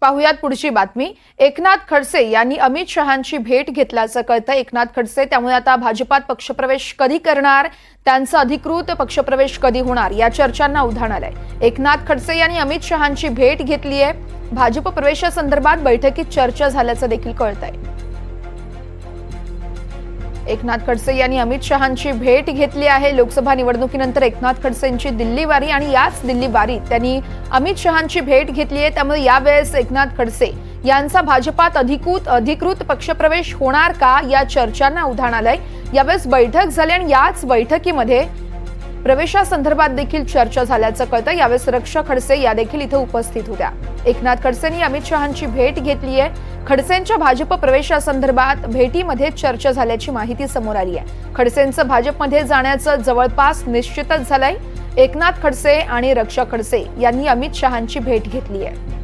पाहुयात पुढची बातमी। एकनाथ खडसे यांनी अमित शहांची भेट घेतल्याचं कळतं। एकनाथ खडसे त्यामुळे आता भाजपात पक्षप्रवेश कधी करणार, त्यांचा अधिकृत पक्षप्रवेश कधी होणार या चर्चांना उधाण आलंय। एकनाथ खडसे यांनी अमित शहांची भेट घेतली आहे। भाजप प्रवेशासंदर्भात बैठकीत चर्चा झाल्याचं देखील कळतंय। एकनाथ खडसे यांनी अमित शहांची भेट घेतली आहे। लोकसभा निवडणुकीनंतर एकनाथ खडसेंची दिल्ली वारी आणि याच दिल्ली वारीत त्यांनी अमित शहांची भेट घेतली आहे। त्यामुळे यावेळेस एकनाथ खडसे यांचा भाजपात अधिकृत पक्षप्रवेश होणार का या चर्चांना उधाण आलंय। यावेळेस बैठक झाली आणि याच बैठकीमध्ये प्रवेशासंदर्भात देखील चर्चा झाल्याचं कळतं। यावेळेस रक्षा खडसे या देखील इथे उपस्थित होत्या। एकनाथ खडसेंनी अमित शहांची भेट घेतली आहे। खडसेंच्या भाजप प्रवेशासंदर्भात भेटीमध्ये चर्चा झाल्याची माहिती समोर आली आहे। खडसेंचं भाजपमध्ये जाण्याचं जवळपास निश्चितच झालंय। एकनाथ खडसे आणि रक्षा खडसे यांनी अमित शहांची भेट घेतली आहे।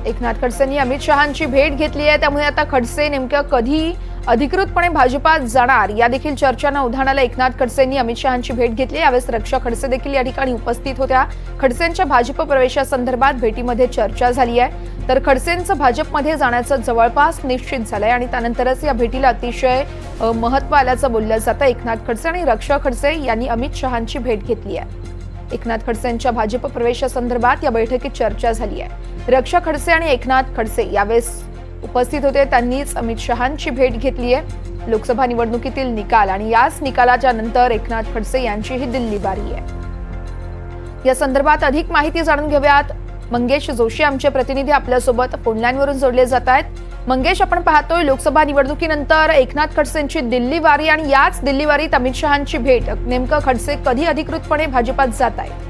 एकनाथ खडसेंनी अमित शहांची भेट घेतली आहे। त्यामुळे आता खडसे नेमक्या कधी अधिकृतपणे भाजपात जाणार या देखील चर्चांना उधाण आलं। एकनाथ खडसेंनी अमित शहांची भेट घेतली। यावेळेस रक्षा खडसे देखील या ठिकाणी उपस्थित होत्या। खडसेंच्या भाजप प्रवेशासंदर्भात भेटीमध्ये चर्चा झाली आहे। तर खडसेंचं भाजपमध्ये जाण्याचं जवळपास निश्चित झालंय आणि त्यानंतरच या भेटीला अतिशय महत्त्व आल्याचं बोललं जातं। एकनाथ खडसे आणि रक्षा खडसे यांनी अमित शहांची भेट घेतली आहे। एकनाथ खडसेंच्या भाजप प्रवेशासंदर्भात या बैठकीत चर्चा झाली आहे। रक्षा खडसे आणि एकनाथ खडसे यावेळेस उपस्थित होते। त्यांनीच अमित शहांची भेट घेतली आहे। लोकसभा निवडणुकीतील निकाल आणि याच निकालाच्या नंतर एकनाथ खडसे यांची ही दिल्ली वारी आहे। या संदर्भात अधिक माहिती जाणून घेऊयात। मंगेश जोशी आमचे प्रतिनिधी आपल्यासोबत फोनलाईनवरून जोडले जात आहेत। मंगेश, आपण पाहतोय लोकसभा निवडणुकीनंतर एकनाथ खडसेंची दिल्ली वारी आणि याच दिल्ली वारीत अमित शहांची भेट। नेमकं खडसे कधी अधिकृतपणे भाजपात जात आहेत?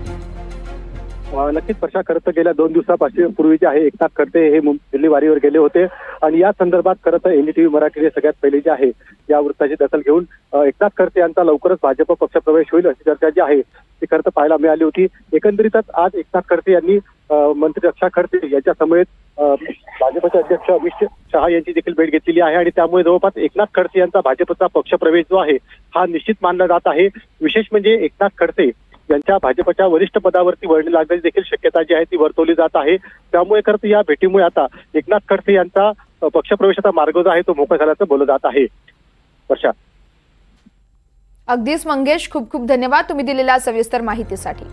नक्कीच वर्षा, खरं तर गेल्या 2 दिवसापूर्वी जे आहे एकनाथ खडसे हे दिल्ली वारीवर गेले होते आणि या संदर्भात खरं तर एनडीटीव्ही मराठीने सगळ्यात पहिले जे आहे या वृत्ताची दखल घेऊन एकनाथ खडसे यांचा लवकरच भाजप पक्षप्रवेश होईल अशी चर्चा जी आहे ती खरं तर पाहायला मिळाली होती। एकंदरीतच आज एकनाथ खडसे यांनी मंत्री रक्षा खडसे यांच्या समेत भाजपचे अध्यक्ष अमित शहा यांची देखील भेट घेतलेली आहे आणि त्यामुळे जवळपास एकनाथ खडसे यांचा भाजपचा पक्षप्रवेश जो आहे हा निश्चित मानला जात आहे। विशेष म्हणजे एकनाथ खडसे यांच्या भाजपच्या वरिष्ठ पदावरती वर्णी लागण्याची देखील शक्यता जी आहे ती वर्तवली जात आहे। त्यामुळे खरं तर या भेटीमुळे आता एकनाथ खडसे यांचा पक्षप्रवेशाचा मार्ग जो आहे तो मोकळा झाल्याचं बोललं जात आहे। वर्षा, अगदीच मंगेश, खूप खूप धन्यवाद तुम्ही दिलेल्या सविस्तर माहितीसाठी।